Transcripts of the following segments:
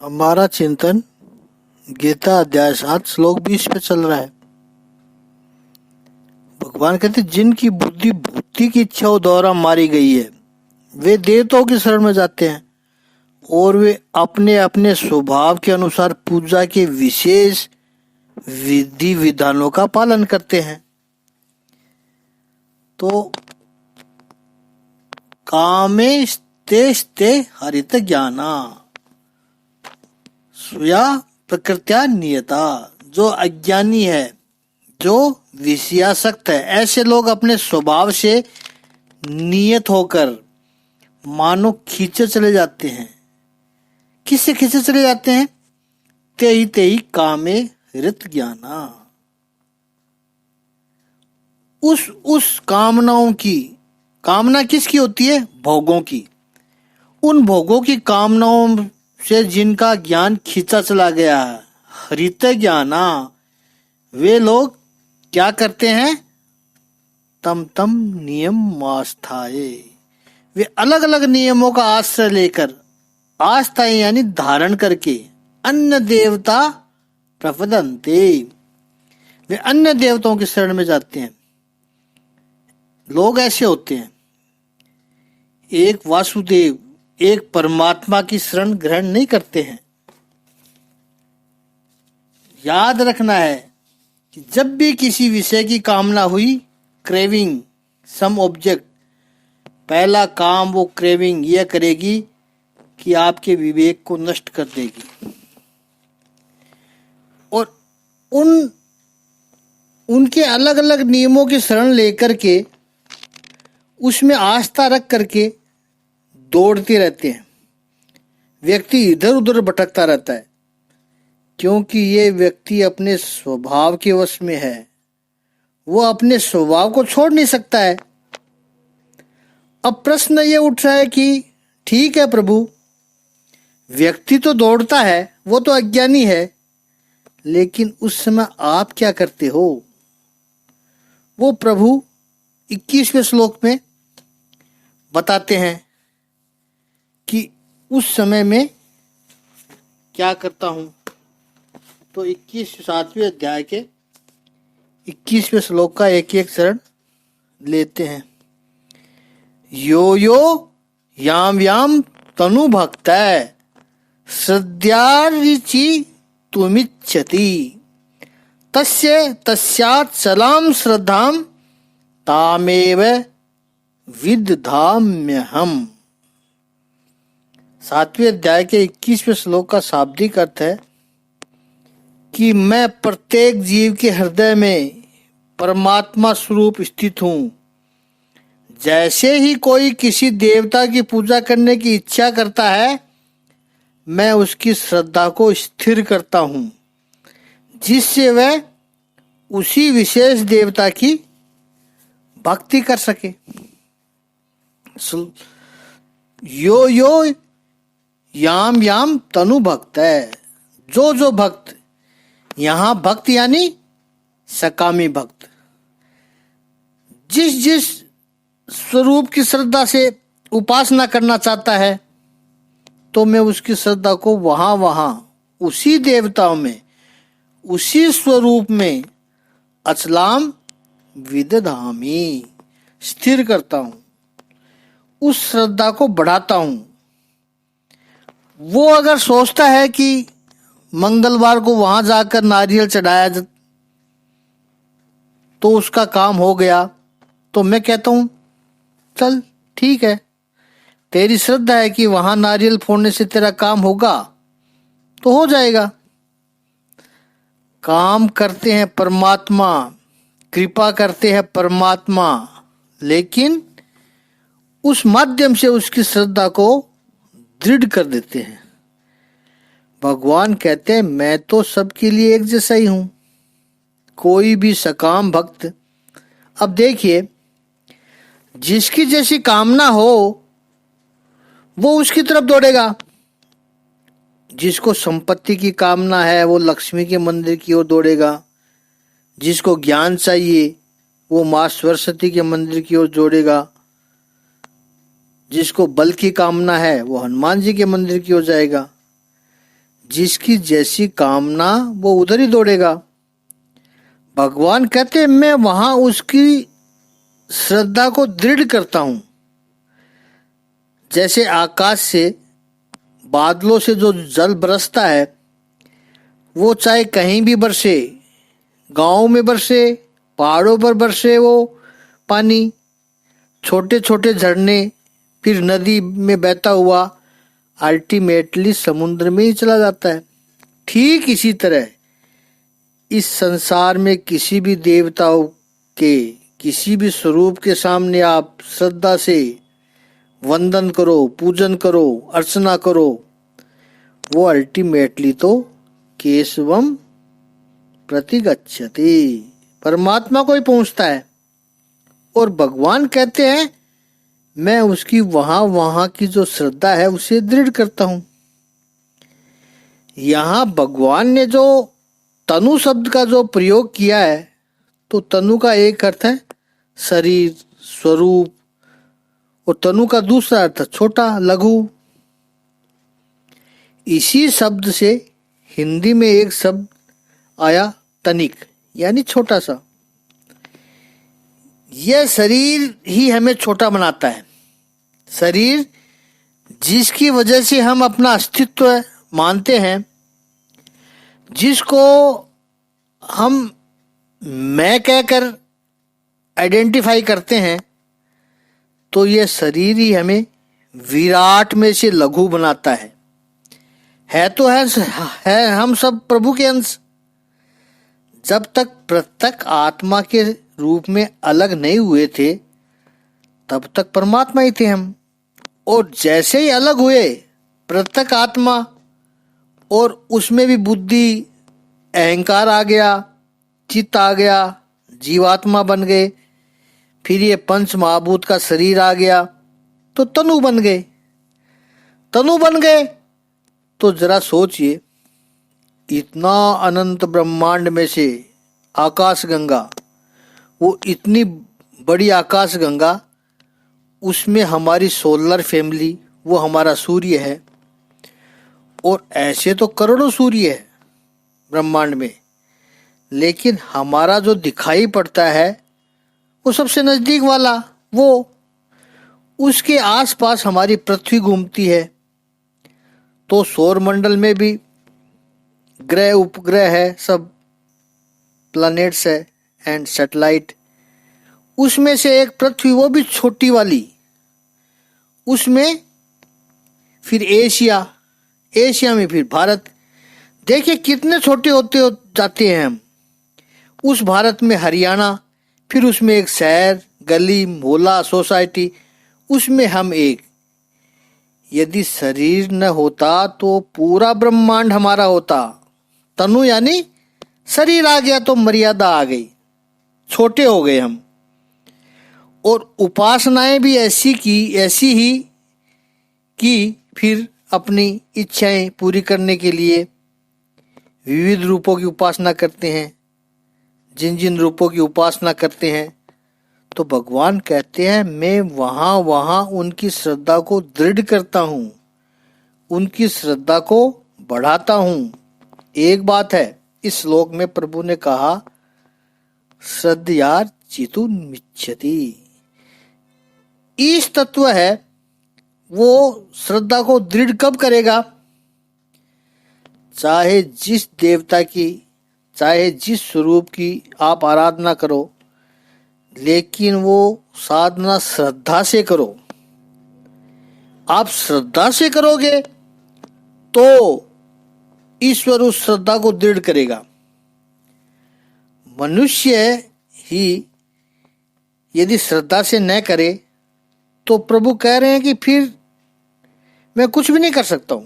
हमारा चिंतन गीता अध्याय 7 श्लोक 20 पे चल रहा है। भगवान कहते जिनकी बुद्धि भूति की इच्छाओं द्वारा मारी गई है वे देवताओं की शरण में जाते हैं और वे अपने अपने स्वभाव के अनुसार पूजा के विशेष विधि विधानों का पालन करते हैं। तो कामे स्ते स्ते हरित ज्ञाना स्वया प्रकृत्या नियता। जो अज्ञानी है, जो विषयासक्त है, ऐसे लोग अपने स्वभाव से नियत होकर मानो खींचे चले जाते हैं। किससे खींचे चले जाते हैं? ते ही कामे हृत ज्ञाना। उस कामनाओं की, कामना किसकी होती है? भोगों की। उन भोगों की कामनाओं से जिनका ज्ञान खींचा चला गया है, हरित ज्ञाना, वे लोग क्या करते हैं? तम तम नियम आस्थाए, वे अलग अलग नियमों का आश्रय लेकर, आस्थाएं यानी धारण करके, अन्य देवता प्रपदन्ते, वे अन्य देवताओं की शरण में जाते हैं। लोग ऐसे होते हैं, एक वासुदेव, एक परमात्मा की शरण ग्रहण नहीं करते हैं। याद रखना है कि जब भी किसी विषय की कामना हुई, क्रेविंग सम ऑब्जेक्ट, पहला काम वो क्रेविंग यह करेगी कि आपके विवेक को नष्ट कर देगी और उनके अलग अलग नियमों की शरण लेकर के उसमें आस्था रख करके दौड़ते रहते हैं। व्यक्ति इधर उधर भटकता रहता है क्योंकि ये व्यक्ति अपने स्वभाव के वश में है। वो अपने स्वभाव को छोड़ नहीं सकता है। अब प्रश्न ये उठ रहा है कि ठीक है प्रभु, व्यक्ति तो दौड़ता है, वो तो अज्ञानी है, लेकिन उस समय आप क्या करते हो? वो प्रभु 21वें श्लोक में बताते हैं कि उस समय में क्या करता हूं। तो 7वें अध्याय के 21वें श्लोक का एक एक चरण लेते हैं। यो यो याम याम तनु भक्त श्रद्धार्चि तुमिच्छति तस्य तस्यात् सलाम श्रद्धाम तामेव विदधाम्यहम्। 7वें अध्याय के 21वें श्लोक का शाब्दिक अर्थ है कि मैं प्रत्येक जीव के हृदय में परमात्मा स्वरूप स्थित हूं। जैसे ही कोई किसी देवता की पूजा करने की इच्छा करता है, मैं उसकी श्रद्धा को स्थिर करता हूं, जिससे वह उसी विशेष देवता की भक्ति कर सके। यो यो याम याम तनु भक्त है, जो भक्त, यहां भक्त यानी सकामी भक्त, जिस स्वरूप की श्रद्धा से उपासना करना चाहता है, तो मैं उसकी श्रद्धा को वहां उसी देवताओं में, उसी स्वरूप में अचलाम विदधामी, स्थिर करता हूं, उस श्रद्धा को बढ़ाता हूं। वो अगर सोचता है कि मंगलवार को वहां जाकर नारियल चढ़ाया तो उसका काम हो गया, तो मैं कहता हूं चल ठीक है, तेरी श्रद्धा है कि वहां नारियल फोड़ने से तेरा काम होगा तो हो जाएगा। काम करते हैं परमात्मा, कृपा करते हैं परमात्मा, लेकिन उस माध्यम से उसकी श्रद्धा को दृढ़ कर देते हैं। भगवान कहते हैं मैं तो सबके लिए एक जैसा ही हूं, कोई भी सकाम भक्त। अब देखिए, जिसकी जैसी कामना हो वो उसकी तरफ दौड़ेगा। जिसको संपत्ति की कामना है वो लक्ष्मी के मंदिर की ओर दौड़ेगा। जिसको ज्ञान चाहिए वो मां सरस्वती के मंदिर की ओर दौड़ेगा। जिसको बल की कामना है वो हनुमान जी के मंदिर की ओर जाएगा। जिसकी जैसी कामना वो उधर ही दौड़ेगा। भगवान कहते हैं मैं वहां उसकी श्रद्धा को दृढ़ करता हूं। जैसे आकाश से बादलों से जो जल बरसता है, वो चाहे कहीं भी बरसे, गांव में बरसे, पहाड़ों पर बरसे, वो पानी छोटे छोटे झरने फिर नदी में बहता हुआ अल्टीमेटली समुद्र में ही चला जाता है। ठीक इसी तरह इस संसार में किसी भी देवताओं के किसी भी स्वरूप के सामने आप श्रद्धा से वंदन करो, पूजन करो, अर्चना करो, वो अल्टीमेटली तो केशवम प्रतिगच्छति, परमात्मा को ही पहुंचता है। और भगवान कहते हैं मैं उसकी वहां की जो श्रद्धा है उसे दृढ़ करता हूं। यहां भगवान ने जो तनु शब्द का जो प्रयोग किया है, तो तनु का एक अर्थ है शरीर, स्वरूप, और तनु का दूसरा अर्थ छोटा, लघु। इसी शब्द से हिंदी में एक शब्द आया तनिक, यानी छोटा सा। यह शरीर ही हमें छोटा बनाता है। शरीर जिसकी वजह से हम अपना अस्तित्व मानते हैं, जिसको हम मैं कहकर आइडेंटिफाई करते हैं, तो यह शरीर ही हमें विराट में से लघु बनाता है तो है हम सब प्रभु के अंश। जब तक पृथक आत्मा के रूप में अलग नहीं हुए थे, तब तक परमात्मा ही थे हम। और जैसे ही अलग हुए पृथक आत्मा, और उसमें भी बुद्धि, अहंकार आ गया, चित्त आ गया, जीवात्मा बन गए, फिर ये पंच महाभूत का शरीर आ गया, तो तनु बन गए। तनु बन गए तो जरा सोचिए, इतना अनंत ब्रह्मांड में से आकाश गंगा, वो इतनी बड़ी आकाश गंगा, उसमें हमारी सोलर फैमिली, वो हमारा सूर्य है, और ऐसे तो करोड़ों सूर्य है ब्रह्मांड में, लेकिन हमारा जो दिखाई पड़ता है वो सबसे नजदीक वाला, वो उसके आसपास हमारी पृथ्वी घूमती है। तो सौर मंडल में भी ग्रह उपग्रह है, सब प्लैनेट्स है एंड सैटेलाइट। उसमें से एक पृथ्वी, वो भी छोटी वाली, उसमें फिर एशिया में फिर भारत। देखिए कितने छोटे होते जाते हैं हम। उस भारत में हरियाणा, फिर उसमें एक शहर, गली, मोहल्ला, सोसाइटी, उसमें हम एक। यदि शरीर न होता तो पूरा ब्रह्मांड हमारा होता। तनु यानी शरीर आ गया तो मर्यादा आ गई, छोटे हो गए हम। और उपासनाएं भी ऐसी ही की, फिर अपनी इच्छाएं पूरी करने के लिए विविध रूपों की उपासना करते हैं। जिन जिन रूपों की उपासना करते हैं, तो भगवान कहते हैं मैं वहां उनकी श्रद्धा को दृढ़ करता हूं, उनकी श्रद्धा को बढ़ाता हूं। एक बात है, इस श्लोक में प्रभु ने कहा श्रद्धयार चितु मिच्छति। ईश तत्व है, वो श्रद्धा को दृढ़ कब करेगा? चाहे जिस देवता की, चाहे जिस स्वरूप की आप आराधना करो, लेकिन वो साधना श्रद्धा से करो। आप श्रद्धा से करोगे तो ईश्वर उस श्रद्धा को दृढ़ करेगा। मनुष्य ही यदि श्रद्धा से न करे, तो प्रभु कह रहे हैं कि फिर मैं कुछ भी नहीं कर सकता हूं,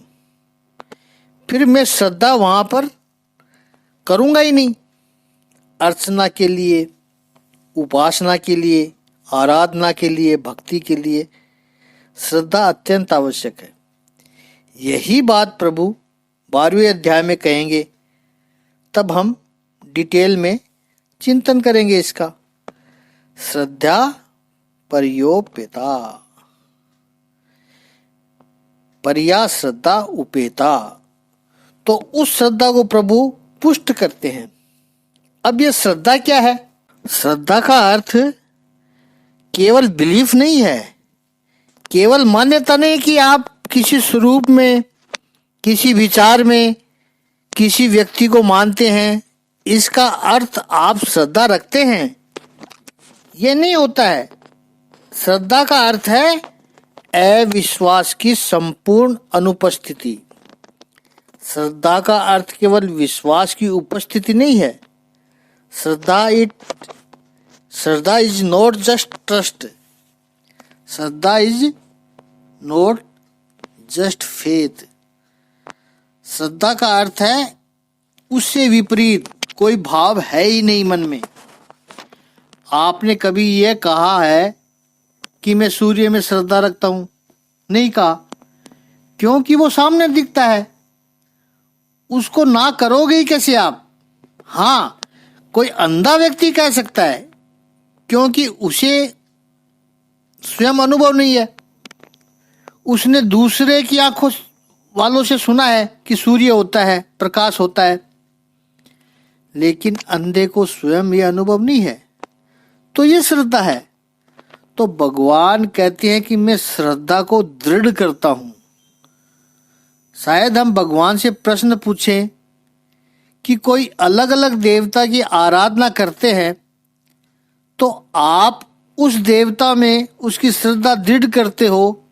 फिर मैं श्रद्धा वहां पर करूंगा ही नहीं। अर्चना के लिए, उपासना के लिए, आराधना के लिए, भक्ति के लिए श्रद्धा अत्यंत आवश्यक है। यही बात प्रभु 12वें अध्याय में कहेंगे, तब हम डिटेल में चिंतन करेंगे इसका। श्रद्धा पर्योपेता, पर्या श्रद्धा उपेता। तो उस श्रद्धा को प्रभु पुष्ट करते हैं। अब ये श्रद्धा क्या है? श्रद्धा का अर्थ केवल बिलीफ नहीं है, केवल मान्यता नहीं कि आप किसी स्वरूप में, किसी विचार में, किसी व्यक्ति को मानते हैं, इसका अर्थ आप श्रद्धा रखते हैं, ये नहीं होता है। श्रद्धा का अर्थ है अविश्वास की संपूर्ण अनुपस्थिति। श्रद्धा का अर्थ केवल विश्वास की उपस्थिति नहीं है। Shraddha is not just trust, shraddha is not just faith. श्रद्धा का अर्थ है उससे विपरीत कोई भाव है ही नहीं मन में। आपने कभी यह कहा है कि मैं सूर्य में श्रद्धा रखता हूं? नहीं कहा, क्योंकि वो सामने दिखता है, उसको ना करोगे ही कैसे आप? हाँ, कोई अंधा व्यक्ति कह सकता है, क्योंकि उसे स्वयं अनुभव नहीं है। उसने दूसरे की आंखों वालों से सुना है कि सूर्य होता है, प्रकाश होता है, लेकिन अंधे को स्वयं यह अनुभव नहीं है, तो ये श्रद्धा है। तो भगवान कहते हैं कि मैं श्रद्धा को दृढ़ करता हूं। शायद हम भगवान से प्रश्न पूछें कि कोई अलग अलग देवता की आराधना करते हैं, तो आप उस देवता में उसकी श्रद्धा दृढ़ करते हो,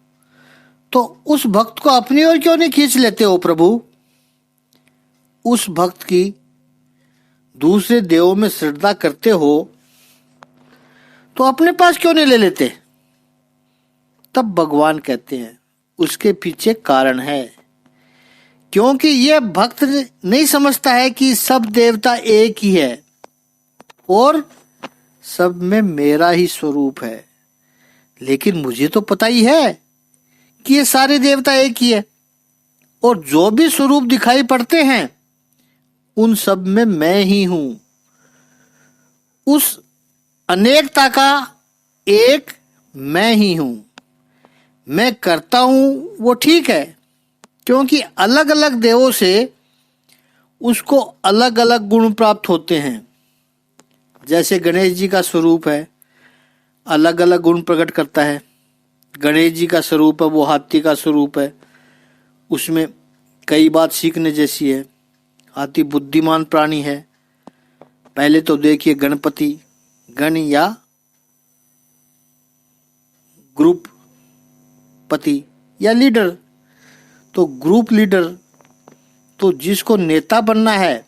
तो उस भक्त को अपनी ओर क्यों नहीं खींच लेते हो प्रभु? उस भक्त की दूसरे देवों में श्रद्धा करते हो तो अपने पास क्यों नहीं ले लेते? तब भगवान कहते हैं उसके पीछे कारण है, क्योंकि यह भक्त नहीं समझता है कि सब देवता एक ही है और सब में मेरा ही स्वरूप है। लेकिन मुझे तो पता ही है कि ये सारे देवता एक ही है, और जो भी स्वरूप दिखाई पड़ते हैं उन सब में मैं ही हूं। उस अनेकता का एक मैं ही हूं। मैं करता हूं वो ठीक है, क्योंकि अलग अलग देवों से उसको अलग अलग गुण प्राप्त होते हैं। जैसे गणेश जी का स्वरूप है, अलग अलग गुण प्रकट करता है। गणेश जी का स्वरूप है वो हाथी का स्वरूप है, उसमें कई बात सीखने जैसी है। हाथी बुद्धिमान प्राणी है। पहले तो देखिए गणपति, गण या ग्रुप पति या लीडर, तो ग्रुप लीडर, तो जिसको नेता बनना है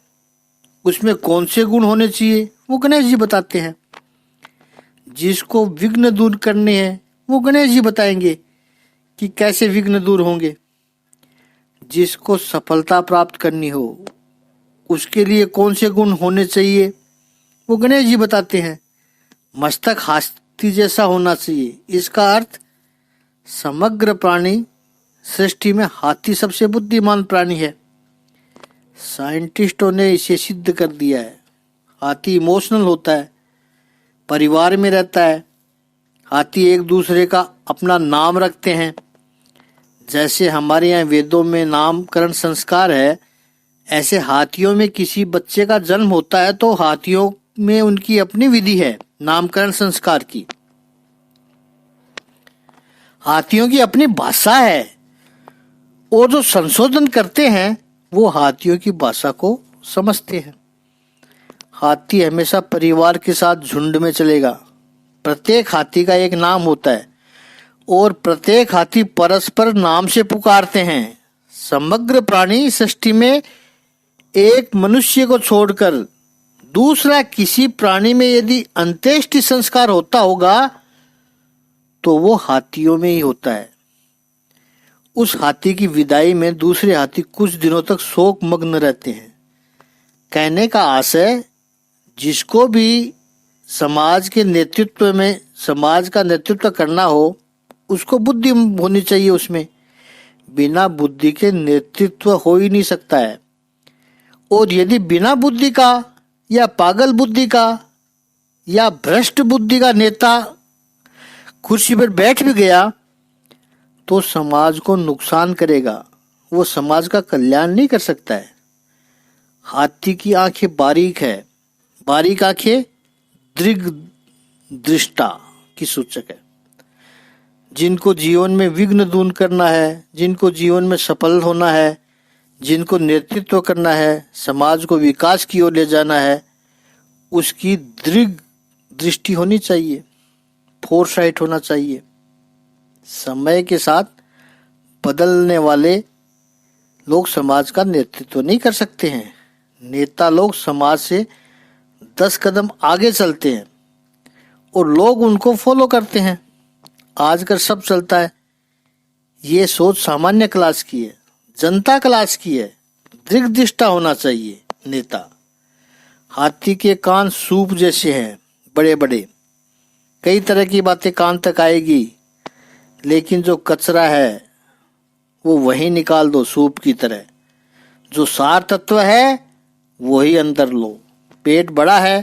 उसमें कौन से गुण होने चाहिए वो गणेश जी बताते हैं। जिसको विघ्न दूर करने हैं वो गणेश जी बताएंगे कि कैसे विघ्न दूर होंगे। जिसको सफलता प्राप्त करनी हो उसके लिए कौन से गुण होने चाहिए वो गणेश जी बताते हैं। मस्तक हाथी जैसा होना चाहिए, इसका अर्थ समग्र प्राणी सृष्टि में हाथी सबसे बुद्धिमान प्राणी है। साइंटिस्टों ने इसे सिद्ध कर दिया है। हाथी इमोशनल होता है, परिवार में रहता है। हाथी एक दूसरे का अपना नाम रखते हैं। जैसे हमारे यहाँ वेदों में नामकरण संस्कार है, ऐसे हाथियों में किसी बच्चे का जन्म होता है तो हाथियों में उनकी अपनी विधि है नामकरण संस्कार की। हाथियों की अपनी भाषा है, और जो संशोधन करते हैं वो हाथियों की भाषा को समझते हैं। हाथी हमेशा परिवार के साथ झुंड में चलेगा। प्रत्येक हाथी का एक नाम होता है और प्रत्येक हाथी परस्पर नाम से पुकारते हैं। समग्र प्राणी सृष्टि में एक मनुष्य को छोड़कर दूसरा किसी प्राणी में यदि अंत्येष्टि संस्कार होता होगा तो वो हाथियों में ही होता है। उस हाथी की विदाई में दूसरे हाथी कुछ दिनों तक शोक मग्न रहते हैं। कहने का आशय, जिसको भी समाज के नेतृत्व में, समाज का नेतृत्व करना हो, उसको बुद्धि होनी चाहिए। उसमें बिना बुद्धि के नेतृत्व हो ही नहीं सकता है। और यदि बिना बुद्धि का या पागल बुद्धि का या भ्रष्ट बुद्धि का नेता कुर्सी पर बैठ भी गया तो समाज को नुकसान करेगा, वो समाज का कल्याण नहीं कर सकता है। हाथी की आंखें बारीक है, बारीक आंखें दीर्घ दृष्टा की सूचक है। जिनको जीवन में विघ्न दूर करना है, जिनको जीवन में सफल होना है, जिनको नेतृत्व करना है, समाज को विकास की ओर ले जाना है, उसकी दीर्घ दृष्टि होनी चाहिए, फोरसाइट होना चाहिए। समय के साथ बदलने वाले लोग समाज का नेतृत्व नहीं कर सकते हैं। नेता लोग समाज से 10 कदम आगे चलते हैं और लोग उनको फॉलो करते हैं। आजकल सब चलता है। ये सोच सामान्य क्लास की है, जनता क्लास की है। दीर्घदृष्टा होना चाहिए नेता। हाथी के कान सूप जैसे हैं, बड़े बड़े, कई तरह की बातें कान तक आएगी, लेकिन जो कचरा है वो वही निकाल दो सूप की तरह। जो सार तत्व है वही अंदर लो। पेट बड़ा है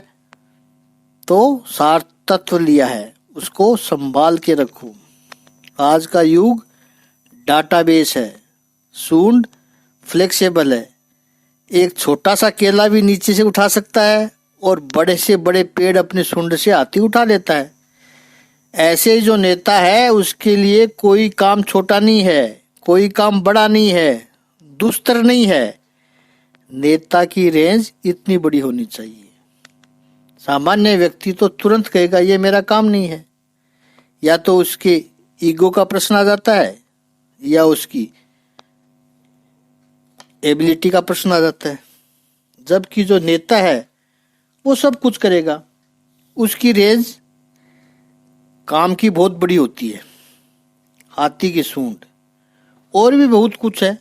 तो सार तत्व लिया है, उसको संभाल के रखो। आज का युग डाटाबेस है, सूंड फ्लेक्सिबल है। एक छोटा सा केला भी नीचे से उठा सकता है और बड़े से बड़े पेड़ अपने सूंड से हाथी उठा लेता है। ऐसे ही जो नेता है उसके लिए कोई काम छोटा नहीं है, कोई काम बड़ा नहीं है, दुस्तर नहीं है। नेता की रेंज इतनी बड़ी होनी चाहिए। सामान्य व्यक्ति तो तुरंत कहेगा ये मेरा काम नहीं है, या तो उसके ईगो का प्रश्न आ जाता है या उसकी एबिलिटी का प्रश्न आ जाता है। जबकि जो नेता है वो सब कुछ करेगा, उसकी रेंज काम की बहुत बड़ी होती है। हाथी की सूंड और भी बहुत कुछ है,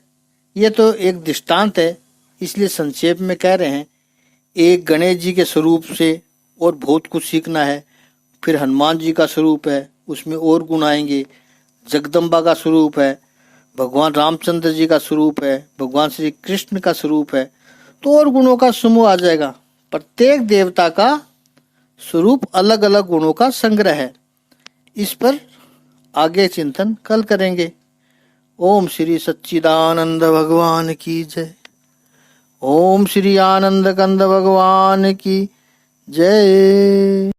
ये तो एक दृष्टांत है, इसलिए संक्षेप में कह रहे हैं। एक गणेश जी के स्वरूप से और बहुत कुछ सीखना है। फिर हनुमान जी का स्वरूप है, उसमें और गुण आएंगे। जगदम्बा का स्वरूप है, भगवान रामचंद्र जी का स्वरूप है, भगवान श्री कृष्ण का स्वरूप है, तो और गुणों का समूह आ जाएगा। प्रत्येक देवता का स्वरूप अलग अलग गुणों का संग्रह है। इस पर आगे चिंतन कल करेंगे। ओम श्री सच्चिदानंद भगवान की जय। ओम श्री आनंद कंद भगवान की जय।